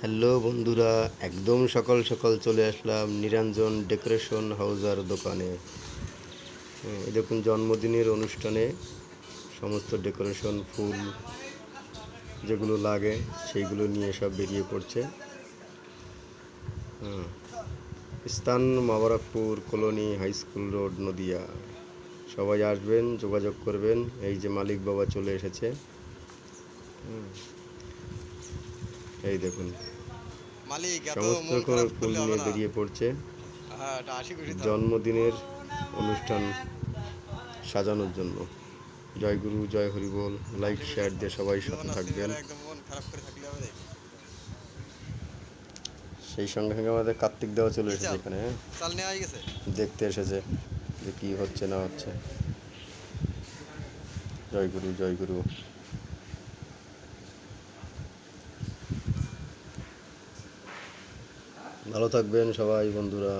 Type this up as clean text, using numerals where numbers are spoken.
Hello বন্ধুরা, একদম সকাল সকাল চলে আসলাম নিরঞ্জন ডেকোরেশন হাউজার দোকানে। এই দেখুন, জন্মদিনের অনুষ্ঠানে সমস্ত ডেকোরেশন ফুল যেগুলো লাগে সেইগুলো নিয়ে সব বেরিয়ে পড়ছে। স্থান Mobarakpur colony, high school road, Nadia. সবাই আসবেন, যোগাযোগ করবেন। এই যে মালিক বাবা চলে এসেছে। এই দেখুন, মালিক এত সমস্ত মন রকমের খারাপ ফুল করলে হবে নিয়ে না। বেরিয়ে পড়ছে হ্যাঁ, এটা হাসি খুশি থাক। জন্মদিনের অনুষ্ঠান সাজানোর জন্য। জয় গুরু, জয় হরিবোল। লাইক হাসি খুশি শেয়ার দিয়ে থাক, সবাই জীবন সাথে আসছে থাকবেন। এবারে একদম মন খারাপ করে থাকলে হবে রে। সেই সঙ্গে সঙ্গে আমাদের কার্তিক দেওয়া চলে কি এসেছে চাল? এখানে। চাল নেওয়া হয়ে গেছে? দেখতে এসেছে যে কী হচ্ছে না হচ্ছে। জয় গুরু, জয় গুরু। ভালো থাকবেন সবাই বন্ধুরা।